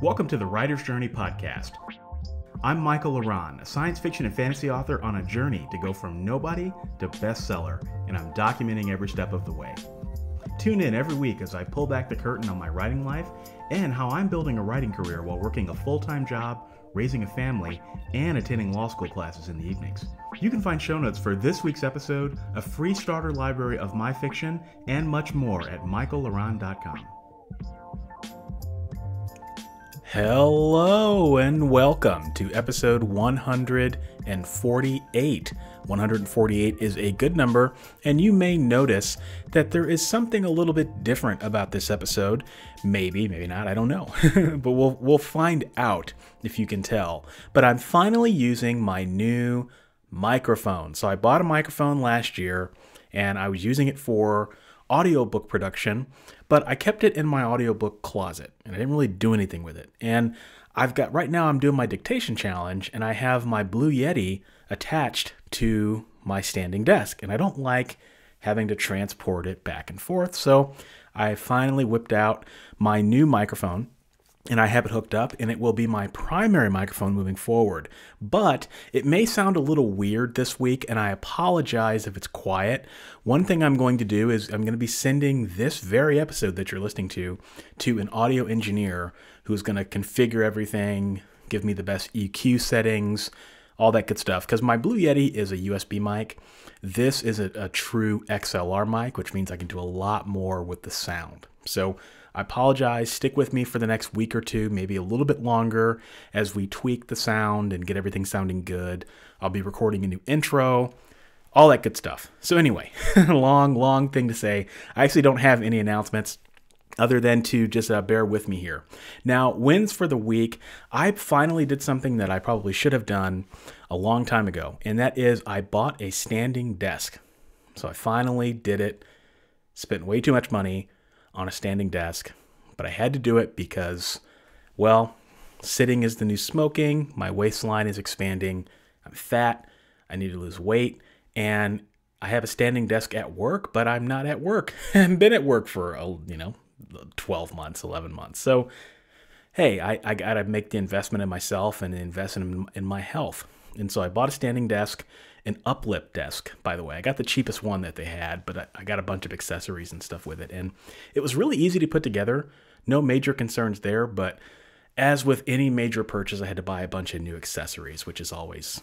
Welcome to the Writer's Journey podcast. I'm Michael Laran, a science fiction and fantasy author on a journey to go from nobody to bestseller, and I'm documenting every step of the way. Tune in every week as I pull back the curtain on my writing life and how I'm building a writing career while working a full-time job, raising a family, and attending law school classes in the evenings. You can find show notes for this week's episode, a free starter library of my fiction, and much more at michaellaran.com. Hello and welcome to episode 148. 148 is a good number, and you may notice that there is something a little bit different about this episode. Maybe not, I don't know. But we'll find out if you can tell. But I'm finally using my new microphone. So I bought a microphone last year, and I was using it for audiobook production, but I kept it in my audiobook closet and I didn't really do anything with it. And right now I'm doing my dictation challenge and I have my Blue Yeti attached to my standing desk and I don't like having to transport it back and forth. So I finally whipped out my new microphone and I have it hooked up and it will be my primary microphone moving forward. But it may sound a little weird this week and I apologize if it's quiet. One thing I'm going to do is I'm going to be sending this very episode that you're listening to an audio engineer who's going to configure everything, give me the best EQ settings, all that good stuff. Because my Blue Yeti is a USB mic. This is a true XLR mic, which means I can do a lot more with the sound. So I apologize. Stick with me for the next week or two, maybe a little bit longer as we tweak the sound and get everything sounding good. I'll be recording a new intro, all that good stuff. So anyway, long thing to say. I actually don't have any announcements other than to just bear with me here. Now, wins for the week. I finally did something that I probably should have done a long time ago, and that is I bought a standing desk. So I finally did it, spent way too much money on a standing desk, but I had to do it because, well, sitting is the new smoking, my waistline is expanding, I'm fat, I need to lose weight, and I have a standing desk at work, but I'm not at work. I haven't been at work for, 12 months, 11 months. So, hey, I got to make the investment in myself and invest in my health. And so I bought a standing desk, an uplift desk, by the way. I got the cheapest one that they had, but I got a bunch of accessories and stuff with it. And it was really easy to put together. No major concerns there, but as with any major purchase, I had to buy a bunch of new accessories, which is always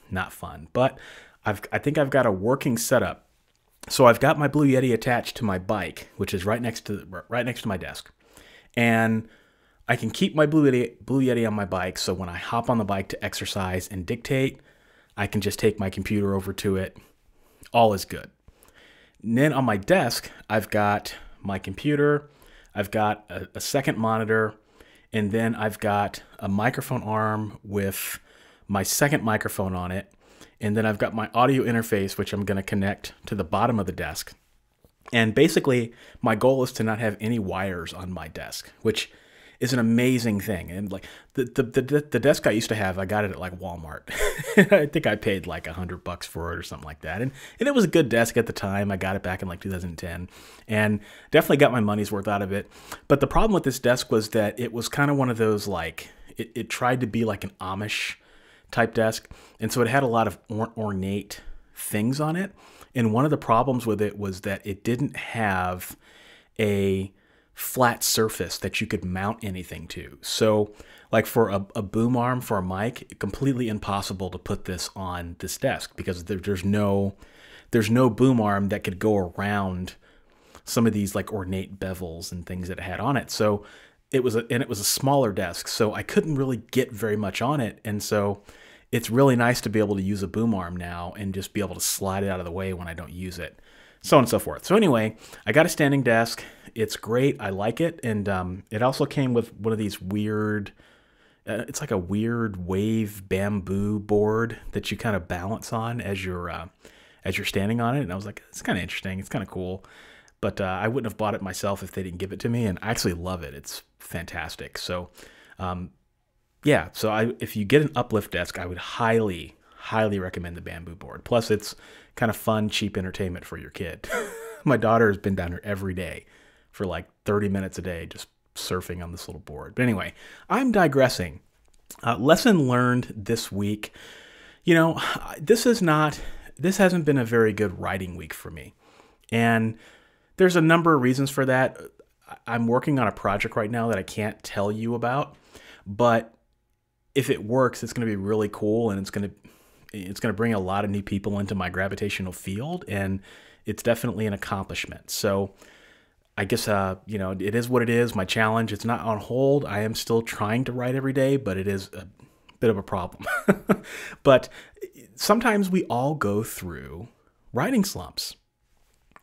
not fun. But I think I've got a working setup. So I've got my Blue Yeti attached to my bike, which is right next to my desk. And I can keep my Blue Yeti on my bike, so when I hop on the bike to exercise and dictate, I can just take my computer over to it. All is good. And then on my desk, I've got my computer, I've got a second monitor, and then I've got a microphone arm with my second microphone on it, and then I've got my audio interface, which I'm going to connect to the bottom of the desk. And basically, my goal is to not have any wires on my desk, which is an amazing thing. And like the desk I used to have, I got it at like Walmart. I think I paid like $100 for it or something like that. And it was a good desk at the time. I got it back in like 2010 and definitely got my money's worth out of it. But the problem with this desk was that it was kind of one of those like, it tried to be like an Amish type desk. And so it had a lot of ornate things on it. And one of the problems with it was that it didn't have a flat surface that you could mount anything to. So like for a boom arm for a mic, completely impossible to put this on this desk because there's no boom arm that could go around some of these like ornate bevels and things that it had on it. So it was a smaller desk, so I couldn't really get very much on it. And so it's really nice to be able to use a boom arm now and just be able to slide it out of the way when I don't use it. So on and so forth. So anyway, I got a standing desk. It's great. I like it. And it also came with one of these weird, it's like a weird wave bamboo board that you kind of balance on as you're standing on it. And I was like, it's kind of interesting. It's kind of cool. But I wouldn't have bought it myself if they didn't give it to me. And I actually love it. It's fantastic. So yeah, so if you get an uplift desk, I would highly recommend the bamboo board. Plus, it's kind of fun, cheap entertainment for your kid. My daughter has been down here every day for like 30 minutes a day, just surfing on this little board. But anyway, I'm digressing. Lesson learned this week. This hasn't been a very good writing week for me. And there's a number of reasons for that. I'm working on a project right now that I can't tell you about, but if it works, it's going to be really cool, and it's going to bring a lot of new people into my gravitational field, and it's definitely an accomplishment. So I guess, it is what it is. My challenge, it's not on hold. I am still trying to write every day, but it is a bit of a problem. But sometimes we all go through writing slumps.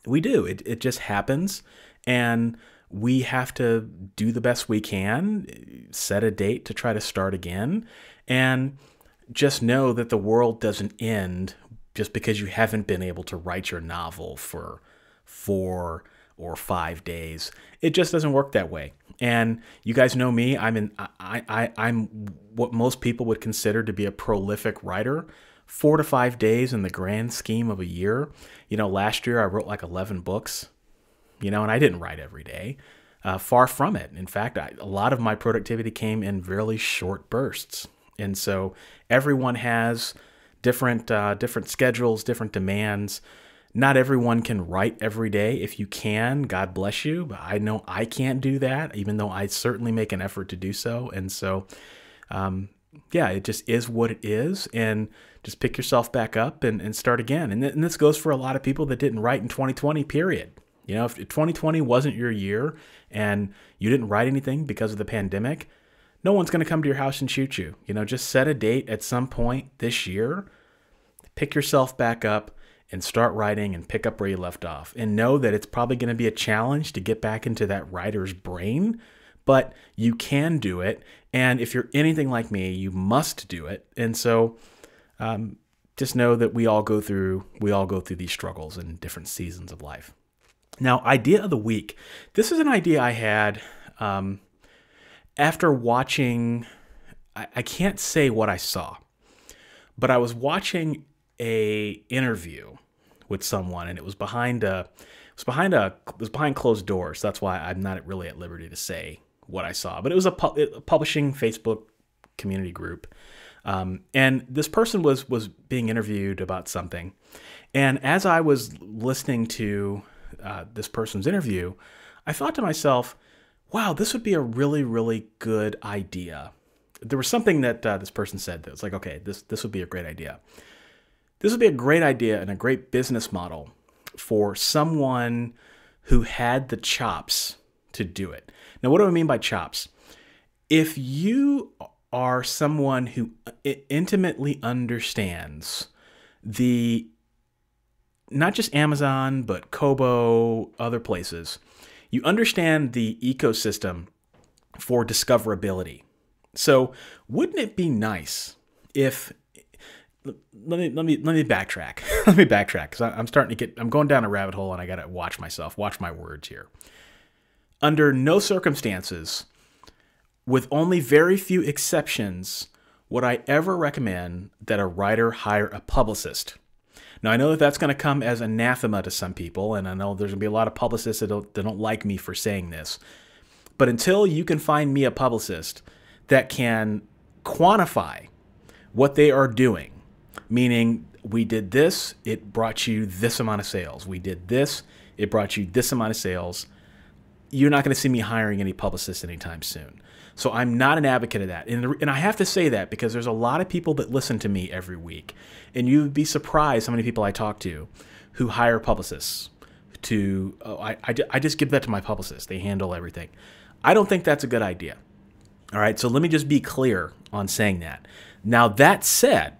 We do. It just happens, and we have to do the best we can, set a date to try to start again, and just know that the world doesn't end just because you haven't been able to write your novel for 4 or 5 days. It just doesn't work that way. And you guys know me. I'm what most people would consider to be a prolific writer. 4 to 5 days in the grand scheme of a year. Last year I wrote like 11 books, and I didn't write every day. Far from it. In fact, a lot of my productivity came in really short bursts. And so everyone has different schedules, different demands. Not everyone can write every day. If you can, God bless you. But I know I can't do that, even though I certainly make an effort to do so. And so, it just is what it is. And just pick yourself back up and start again. And this goes for a lot of people that didn't write in 2020, period. If 2020 wasn't your year and you didn't write anything because of the pandemic, no one's going to come to your house and shoot you. Just set a date at some point this year, pick yourself back up and start writing and pick up where you left off. And know that it's probably going to be a challenge to get back into that writer's brain, but you can do it. And if you're anything like me, you must do it. And so just know that we all go through these struggles in different seasons of life. Now, idea of the week. This is an idea I had after watching, I can't say what I saw, but I was watching a interview with someone, and it was behind closed doors. That's why I'm not really at liberty to say what I saw. But it was a publishing Facebook community group, and this person was being interviewed about something. And as I was listening to this person's interview, I thought to myself, wow, this would be a really, really good idea. There was something that this person said that was like, okay, this would be a great idea. This would be a great idea and a great business model for someone who had the chops to do it. Now, what do I mean by chops? If you are someone who intimately understands not just Amazon, but Kobo, other places, you understand the ecosystem for discoverability. So wouldn't it be nice if, let me backtrack. Let me backtrack, because I'm going down a rabbit hole, and I got to watch my words here. Under no circumstances, with only very few exceptions, would I ever recommend that a writer hire a publicist. Now, I know that that's going to come as anathema to some people, and I know there's going to be a lot of publicists that don't like me for saying this. But until you can find me a publicist that can quantify what they are doing, meaning we did this, it brought you this amount of sales. We did this, it brought you this amount of sales. You're not going to see me hiring any publicists anytime soon. So I'm not an advocate of that. And I have to say that because there's a lot of people that listen to me every week. And you'd be surprised how many people I talk to who hire publicists I just give that to my publicist. They handle everything. I don't think that's a good idea. All right, so let me just be clear on saying that. Now, that said,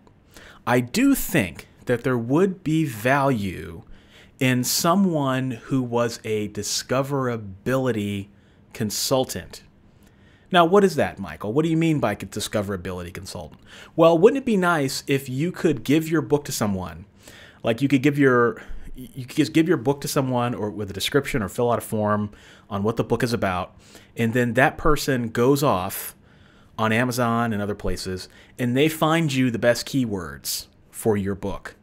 I do think that there would be value in someone who was a discoverability consultant. Now, what is that, Michael? What do you mean by a discoverability consultant? Well, wouldn't it be nice if you could give your book to someone? Like you could just give your book to someone or with a description or fill out a form on what the book is about. And then that person goes off on Amazon and other places and they find you the best keywords for your book.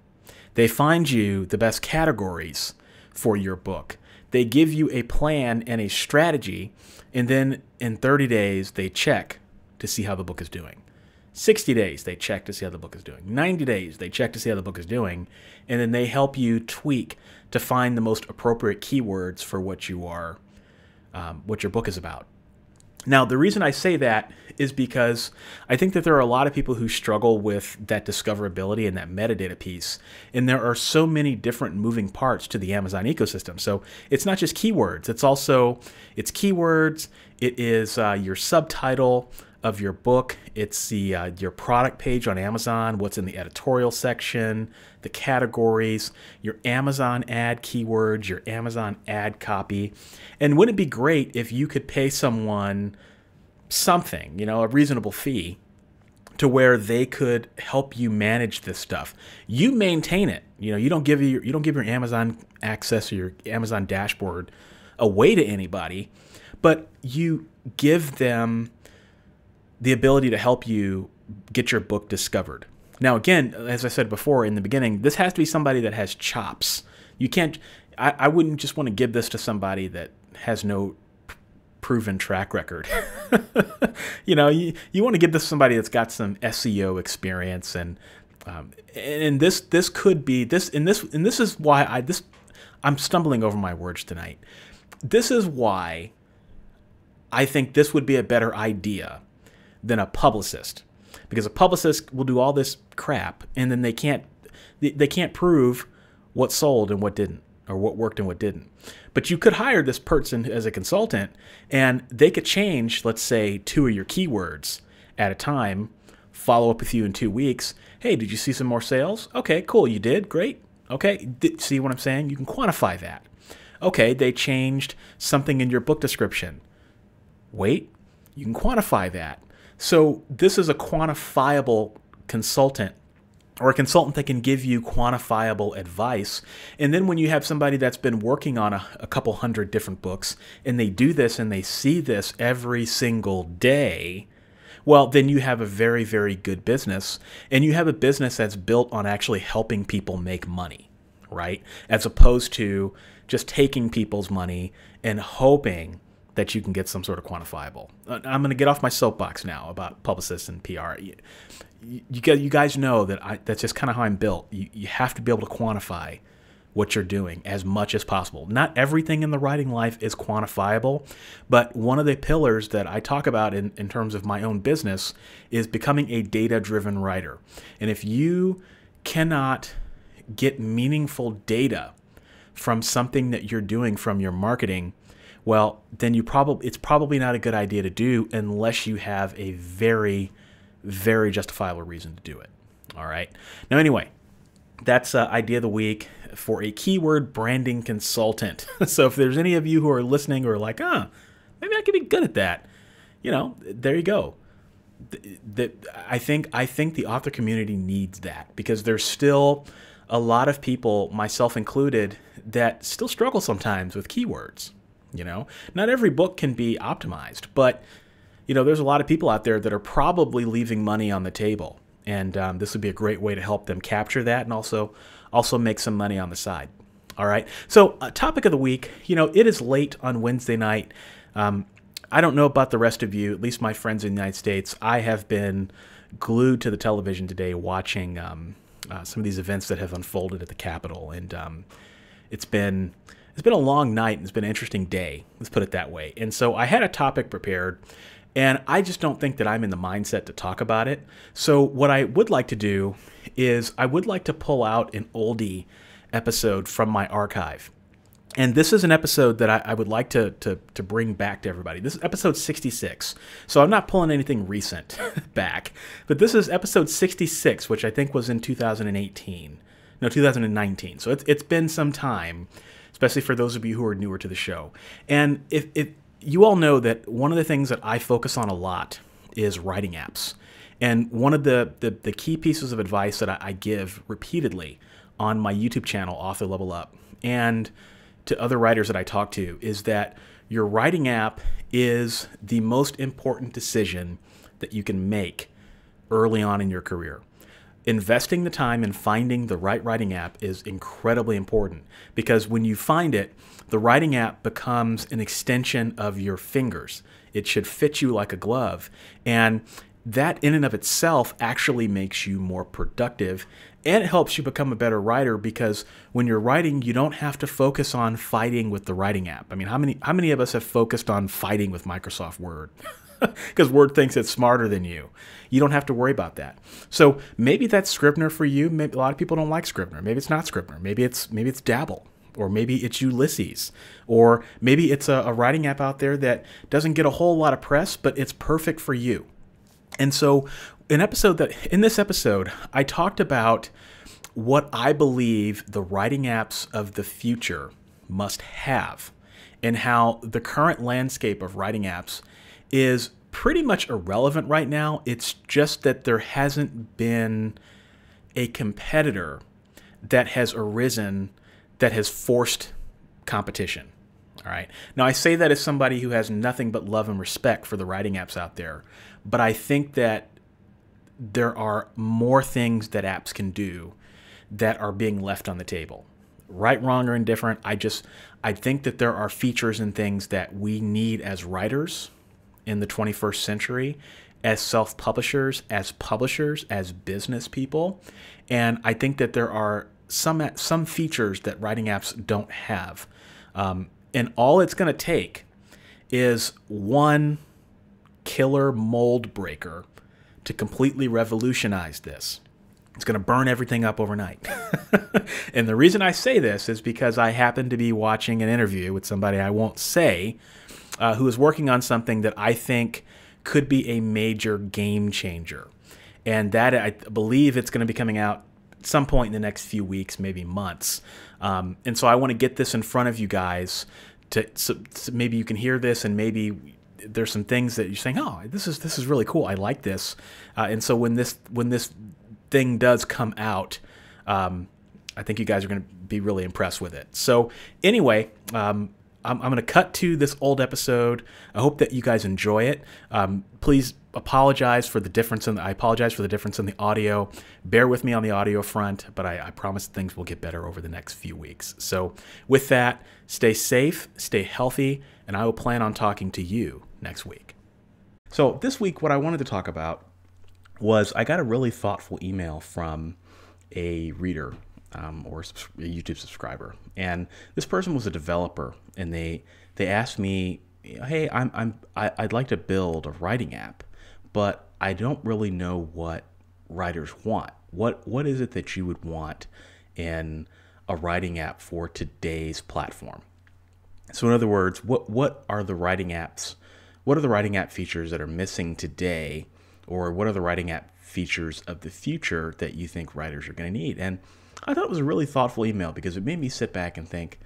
They find you the best categories for your book. They give you a plan and a strategy, and then in 30 days, they check to see how the book is doing. 60 days, they check to see how the book is doing. 90 days, they check to see how the book is doing, and then they help you tweak to find the most appropriate keywords for what your book is about. Now, the reason I say that is because I think that there are a lot of people who struggle with that discoverability and that metadata piece, and there are so many different moving parts to the Amazon ecosystem. So it's not just keywords. It's keywords. It is your subtitle of your book. It's your product page on Amazon, what's in the editorial section, the categories, your Amazon ad keywords, your Amazon ad copy. And wouldn't it be great if you could pay someone something, a reasonable fee, to where they could help you manage this stuff? You maintain it. You don't give your Amazon access or your Amazon dashboard away to anybody, but you give them the ability to help you get your book discovered. Now, again, as I said before in the beginning, this has to be somebody that has chops. You can't. I wouldn't just want to give this to somebody that has no proven track record. You want to give this to somebody that's got some SEO experience, and this could be this, and this is why I'm stumbling over my words tonight. This is why I think this would be a better idea than a publicist, because a publicist will do all this crap and then they can't prove what sold and what didn't, or what worked and what didn't. But you could hire this person as a consultant, and they could change, let's say, 2 of your keywords at a time, follow up with you in 2 weeks. Hey, did you see some more sales? Okay, cool. You did? Great. Okay. See what I'm saying? You can quantify that. Okay, they changed something in your book description. Wait, you can quantify that. So this is a quantifiable consultant, or a consultant that can give you quantifiable advice. And then when you have somebody that's been working on a couple hundred different books, and they do this and they see this every single day, well, then you have a very, very good business, and you have a business that's built on actually helping people make money, right? As opposed to just taking people's money and hoping that you can get some sort of quantifiable. I'm going to get off my soapbox now about publicists and PR. You guys know that that's just kind of how I'm built. You have to be able to quantify what you're doing as much as possible. Not everything in the writing life is quantifiable, but one of the pillars that I talk about in terms of my own business is becoming a data-driven writer. And if you cannot get meaningful data from something that you're doing from your marketing, well, then it's probably not a good idea to do unless you have a very, very justifiable reason to do it. All right. Now, anyway, that's idea of the week for a keyword branding consultant. So if there's any of you who are listening who are like, maybe I could be good at that, there you go. I think the author community needs that, because there's still a lot of people, myself included, that still struggle sometimes with keywords. Not every book can be optimized, but there's a lot of people out there that are probably leaving money on the table, and this would be a great way to help them capture that, and also make some money on the side. All right. So, topic of the week. It is late on Wednesday night. I don't know about the rest of you, at least my friends in the United States. I have been glued to the television today watching some of these events that have unfolded at the Capitol, and it's been a long night, and it's been an interesting day. Let's put it that way. And so I had a topic prepared, and I just don't think that I'm in the mindset to talk about it. So what I would like to do is I would like to pull out an oldie episode from my archive. And this is an episode that I would like to bring back to everybody. This is episode 66. So I'm not pulling anything recent back, but this is episode 66, which I think was in 2019. No, 2019. So it's been some time, especially for those of you who are newer to the show. And if you all know that one of the things that I focus on a lot is writing apps. And one of the key pieces of advice that I give repeatedly on my YouTube channel, Author Level Up, and to other writers that I talk to, is that your writing app is the most important decision that you can make early on in your career. investing the time in finding the right writing app is incredibly important, because when you find it, the writing app becomes an extension of your fingers. It should fit you like a glove. And that in and of itself actually makes you more productive, and it helps you become a better writer, because when you're writing, you don't have to focus on fighting with the writing app. I mean, how many of us have focused on fighting with Microsoft Word? Because Word thinks it's smarter than you. You don't have to worry about that. So maybe that's Scrivener for you. Maybe a lot of people don't like Scrivener. Maybe it's not Scrivener. Maybe it's Dabble, or maybe it's Ulysses, or maybe it's a writing app out there that doesn't get a whole lot of press, but it's perfect for you. And so in this episode, I talked about what I believe the writing apps of the future must have, and how the current landscape of writing apps is pretty much irrelevant right now. It's just that there hasn't been a competitor that has arisen that has forced competition. All right. Now, I say that as somebody who has nothing but love and respect for the writing apps out there, but I think that there are more things that apps can do that are being left on the table. Right, wrong, or indifferent, I think that there are features and things that we need as writers in the 21st century, as self-publishers, as publishers, as business people. And I think that there are some features that writing apps don't have. And all it's going to take is one killer mold breaker to completely revolutionize this. It's going to burn everything up overnight. And the reason I say this is because I happened to be watching an interview with somebody I won't say, who is working on something that I think could be a major game changer. And that, I believe it's going to be coming out at some point in the next few weeks, maybe months. And so I want to get this in front of you guys so maybe you can hear this, and maybe there's some things that you're saying, oh, this is really cool. I like this. And so when this thing does come out, I think you guys are going to be really impressed with it. So anyway, I'm going to cut to this old episode. I hope that you guys enjoy it. Please apologize for the difference I apologize for the difference in the audio. Bear with me on the audio front, but I promise things will get better over the next few weeks. So with that, stay safe, stay healthy, and I will plan on talking to you next week. So this week, what I wanted to talk about was I got a really thoughtful email from a reader, or a YouTube subscriber, and this person was a developer, and they asked me, hey, I'd like to build a writing app, but I don't really know what writers want. What is it that you would want in a writing app for today's platform? So in other words, what are the writing apps? What are the writing app features that are missing today, or what are the writing app features of the future that you think writers are going to need? And I thought it was a really thoughtful email, because it made me sit back and think,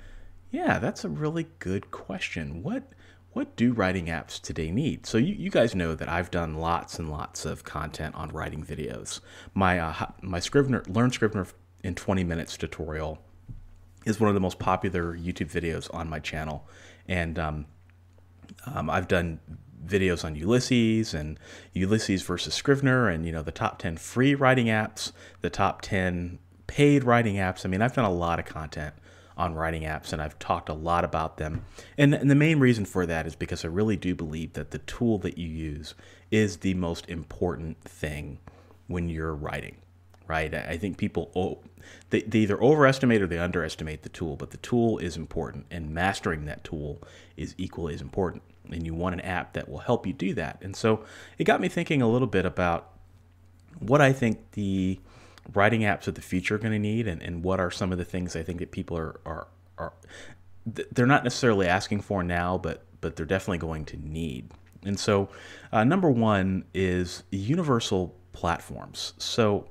yeah, that's a really good question. What do writing apps today need? So you guys know that I've done lots and lots of content on writing videos. My Scrivener, Learn Scrivener in 20 minutes tutorial is one of the most popular YouTube videos on my channel. And I've done videos on Ulysses and Ulysses versus Scrivener, and the top 10 free writing apps, the top 10 paid writing apps. I mean, I've done a lot of content on writing apps, and I've talked a lot about them. And the main reason for that is because I really do believe that the tool that you use is the most important thing when you're writing, right? I think people, they either overestimate or they underestimate the tool, but the tool is important, and mastering that tool is equally as important. And you want an app that will help you do that. And so it got me thinking a little bit about what I think the writing apps of the future are going to need, and what are some of the things I think that people are they're not necessarily asking for now, but they're definitely going to need. And so number one is universal platforms. So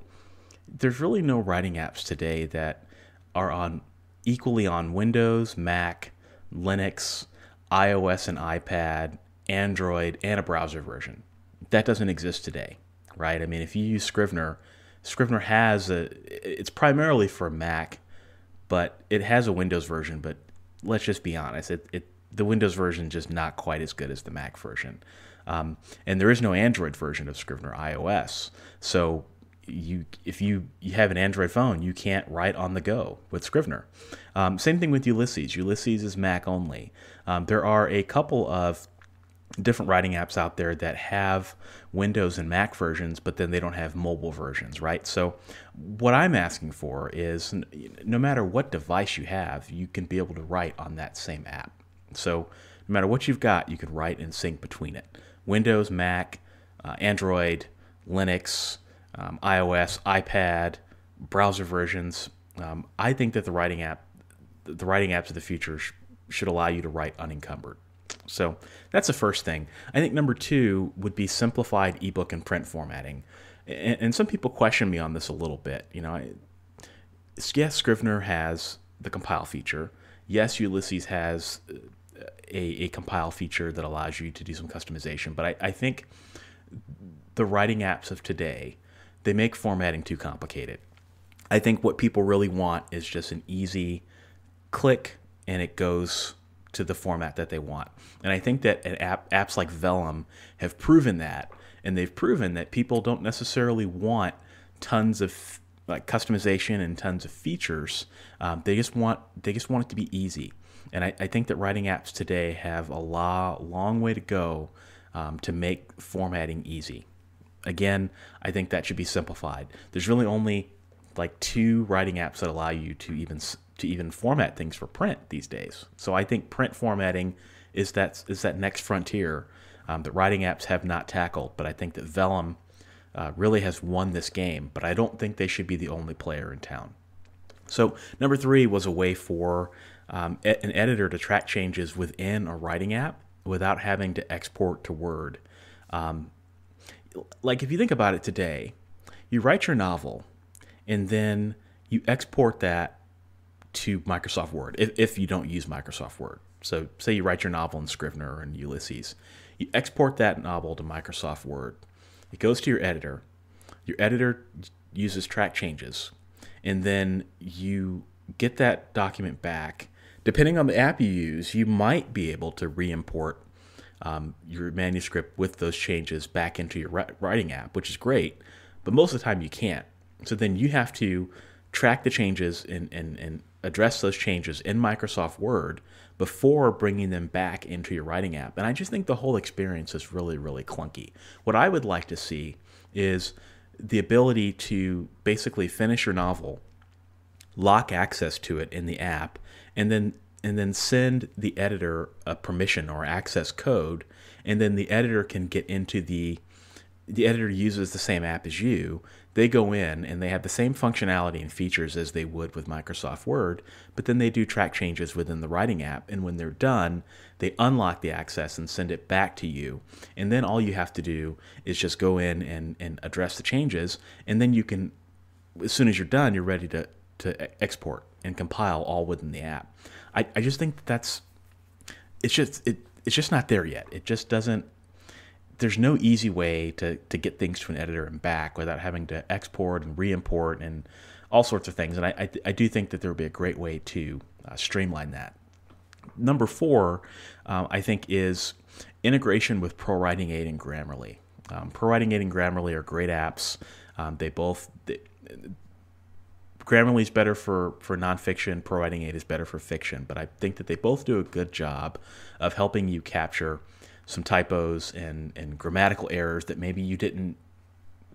there's really no writing apps today that are equally on Windows, Mac, Linux, iOS and iPad, Android, and a browser version. That doesn't exist today, right? I mean, if you use Scrivener has it's primarily for Mac, but it has a Windows version. But let's just be honest, the Windows version is just not quite as good as the Mac version. And there is no Android version of Scrivener iOS. So if you have an Android phone, you can't write on the go with Scrivener. Same thing with Ulysses. Ulysses is Mac only. There are a couple of different writing apps out there that have Windows and Mac versions, but then they don't have mobile versions, right? So what I'm asking for is no matter what device you have, you can be able to write on that same app. So no matter what you've got, you can write and sync between it. Windows, Mac, Android, Linux, iOS, iPad, browser versions. I think that the writing apps of the future should allow you to write unencumbered. So that's the first thing. I think number 2 would be simplified ebook and print formatting. And some people question me on this a little bit. Yes, Scrivener has the compile feature. Yes, Ulysses has a compile feature that allows you to do some customization. But I think the writing apps of today, they make formatting too complicated. I think what people really want is just an easy click and it goes to the format that they want. And I think that apps like Vellum have proven that, and they've proven that people don't necessarily want tons of customization and tons of features. They just want it to be easy. And I think that writing apps today have a long way to go to make formatting easy. Again, I think that should be simplified. There's really only 2 writing apps that allow you to even format things for print these days. So I think print formatting is that next frontier that writing apps have not tackled. But I think that Vellum really has won this game. But I don't think they should be the only player in town. So number 3 was a way for an editor to track changes within a writing app without having to export to Word. If you think about it today, you write your novel and then you export that to Microsoft Word if you don't use Microsoft Word. So say you write your novel in Scrivener and Ulysses. You export that novel to Microsoft Word. It goes to your editor. Your editor uses track changes. And then you get that document back. Depending on the app you use, you might be able to re-import your manuscript with those changes back into your writing app, which is great. But most of the time you can't. So then you have to track the changes and address those changes in Microsoft Word before bringing them back into your writing app. And I just think the whole experience is really, really clunky. What I would like to see is the ability to basically finish your novel, lock access to it in the app, and then send the editor a permission or access code, and then the editor can get into the editor uses the same app as you. They go in and they have the same functionality and features as they would with Microsoft Word, but then they do track changes within the writing app. And when they're done, they unlock the access and send it back to you. And then all you have to do is just go in and address the changes. And then you can, as soon as you're done, you're ready to export and compile all within the app. I just think it's just not there yet. It just doesn't. There's no easy way to get things to an editor and back without having to export and re-import and all sorts of things. And I do think that there would be a great way to streamline that. Number 4, I think, is integration with ProWriting 8 and Grammarly. ProWriting 8 and Grammarly are great apps. Grammarly is better for nonfiction. ProWriting 8 is better for fiction. But I think that they both do a good job of helping you capture some typos and grammatical errors that maybe you didn't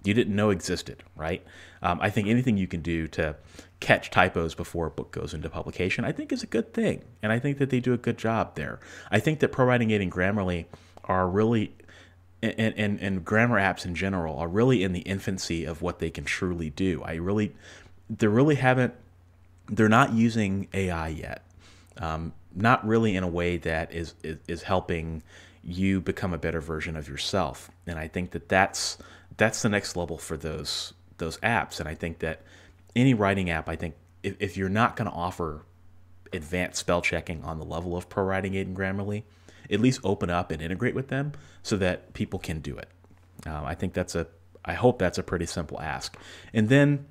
know existed, right? I think anything you can do to catch typos before a book goes into publication, I think is a good thing. And I think that they do a good job there. I think that ProWriting 8 and Grammarly are really, and grammar apps in general, are really in the infancy of what they can truly do. They're not using AI yet. Not really in a way that is helping you become a better version of yourself. And I think that that's the next level for those apps. And I think that any writing app, I think if you're not going to offer advanced spell checking on the level of ProWriting 8 and Grammarly, at least open up and integrate with them so that people can do it. I hope that's a pretty simple ask. And then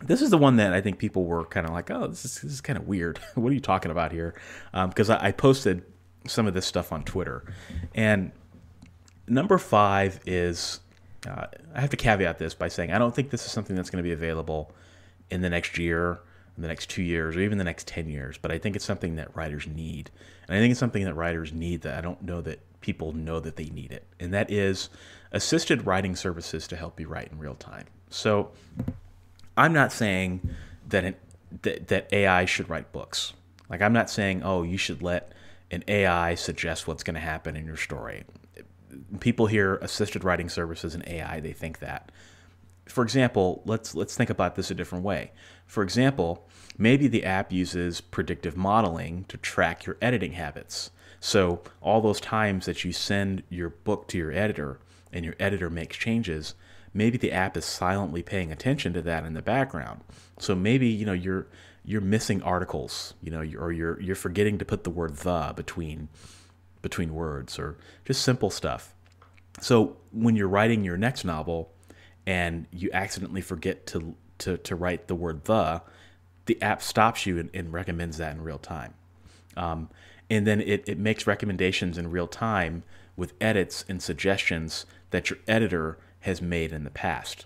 this is the one that I think people were kind of like, oh, this is kind of weird. What are you talking about here? Because I posted some of this stuff on Twitter. And number 5 is I have to caveat this by saying I don't think this is something that's going to be available in the next year, in the next 2 years, or even the next 10 years. But I think it's something that writers need. And I think it's something that writers need that I don't know that people know that they need it. And that is assisted writing services to help you write in real time. So I'm not saying that that AI should write books. Like, I'm not saying, oh, you should let an AI suggest what's going to happen in your story. People hear assisted writing services and AI, they think that. For example, let's think about this a different way. For example, maybe the app uses predictive modeling to track your editing habits. So all those times that you send your book to your editor and your editor makes changes, maybe the app is silently paying attention to that in the background. So maybe, you're missing articles, or you're forgetting to put the word "the" between words, or just simple stuff. So when you're writing your next novel and you accidentally forget to write the word "the," the app stops you and recommends that in real time. And then it makes recommendations in real time with edits and suggestions that your editor has made in the past.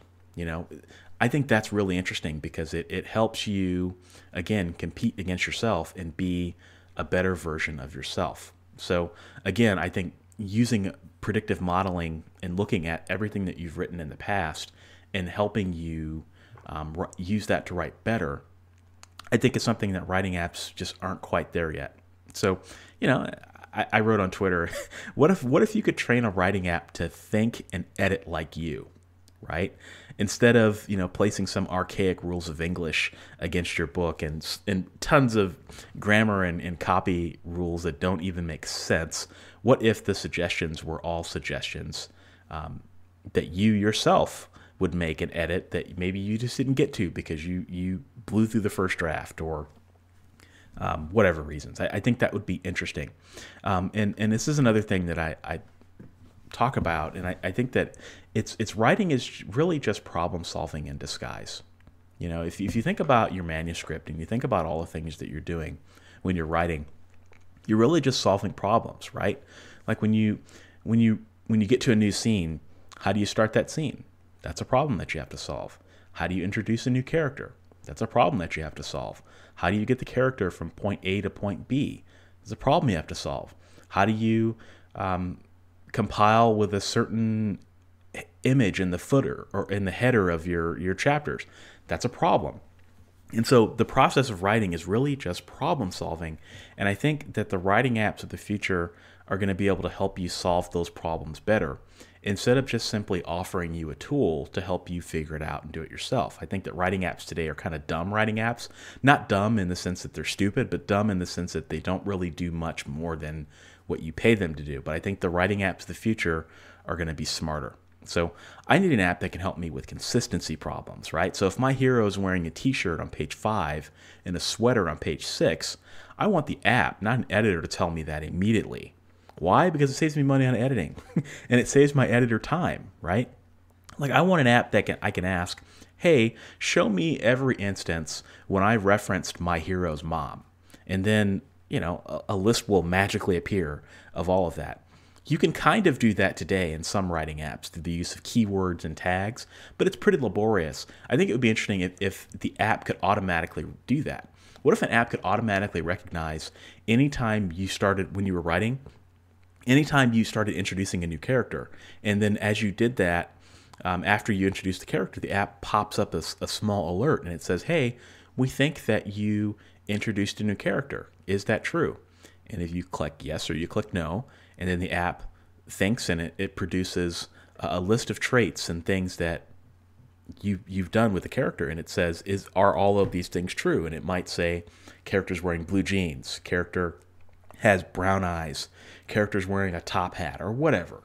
I think that's really interesting because it helps you, again, compete against yourself and be a better version of yourself. So again, I think using predictive modeling and looking at everything that you've written in the past and helping you use that to write better, I think it's something that writing apps just aren't quite there yet. So, I wrote on Twitter, what if you could train a writing app to think and edit like you, right? Instead of, placing some archaic rules of English against your book and tons of grammar and copy rules that don't even make sense, what if the suggestions were all suggestions that you yourself would make and edit that maybe you just didn't get to because you blew through the first draft or whatever reasons. I think that would be interesting. And this is another thing that I talk about, and I think that it's writing is really just problem solving in disguise. If you think about your manuscript and you think about all the things that you're doing when you're writing, you're really just solving problems, right? Like when you get to a new scene, how do you start that scene? That's a problem that you have to solve. How do you introduce a new character? That's a problem that you have to solve. How do you get the character from point A to point B? It's a problem you have to solve. How do you compile with a certain image in the footer or in the header of your chapters? That's a problem. And so the process of writing is really just problem solving. And I think that the writing apps of the future are going to be able to help you solve those problems better, instead of just simply offering you a tool to help you figure it out and do it yourself. I think that writing apps today are kind of dumb writing apps. Not dumb in the sense that they're stupid, but dumb in the sense that they don't really do much more than what you pay them to do. But I think the writing apps of the future are going to be smarter. So I need an app that can help me with consistency problems, right? So if my hero is wearing a t-shirt on page 5 and a sweater on page 6, I want the app, not an editor, to tell me that immediately. Why? Because it saves me money on editing and it saves my editor time, right? Like, I want an app that I can ask, hey, show me every instance when I referenced my hero's mom. And then, a list will magically appear of all of that. You can kind of do that today in some writing apps through the use of keywords and tags, but it's pretty laborious. I think it would be interesting if the app could automatically do that. What if an app could automatically recognize anytime when you were writing, anytime you started introducing a new character, and then as you did that, after you introduced the character, the app pops up a small alert, and it says, hey, we think that you introduced a new character. Is that true? And if you click yes or you click no, and then the app thinks and it produces a list of traits and things that you've done with the character, and it says, are all of these things true? And it might say, character's wearing blue jeans, character has brown eyes, character's wearing a top hat, or whatever,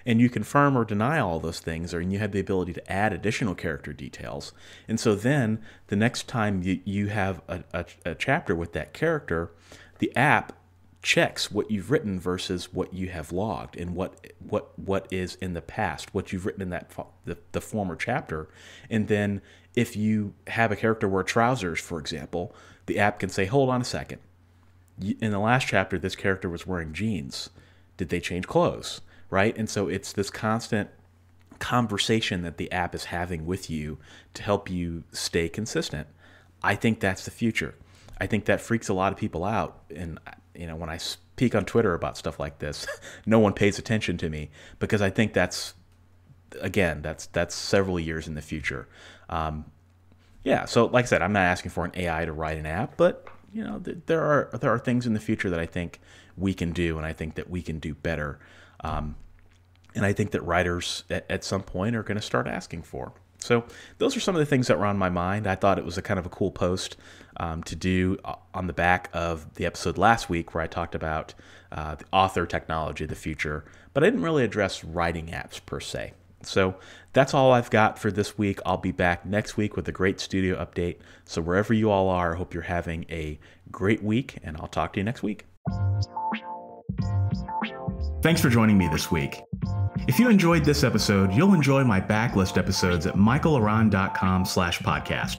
and you confirm or deny all those things, or you have the ability to add additional character details. And so then the next time you have a chapter with that character, the app checks what you've written versus what you have logged and what is in the past, what you've written in the former chapter. And then if you have a character wear trousers, for example, the app can say, hold on a second. In the last chapter, this character was wearing jeans. Did they change clothes? Right? And so it's this constant conversation that the app is having with you to help you stay consistent. I think that's the future. I think that freaks a lot of people out. And, when I speak on Twitter about stuff like this, no one pays attention to me because I think that's several years in the future. So like I said, I'm not asking for an AI to write an app, but there are things in the future that I think we can do, and I think that we can do better. And I think that writers at some point are going to start asking for. So those are some of the things that were on my mind. I thought it was a kind of a cool post to do on the back of the episode last week where I talked about the author technology of the future, but I didn't really address writing apps per se. So that's all I've got for this week. I'll be back next week with a great studio update. So wherever you all are, I hope you're having a great week, and I'll talk to you next week. Thanks for joining me this week. If you enjoyed this episode, you'll enjoy my backlist episodes at michaelaran.com/podcast.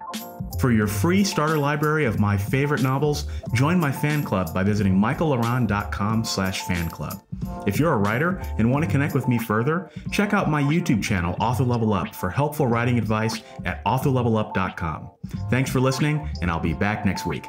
For your free starter library of my favorite novels, join my fan club by visiting michaelaran.com/fanclub. If you're a writer and want to connect with me further, check out my YouTube channel, Author Level Up, for helpful writing advice at authorlevelup.com. Thanks for listening, and I'll be back next week.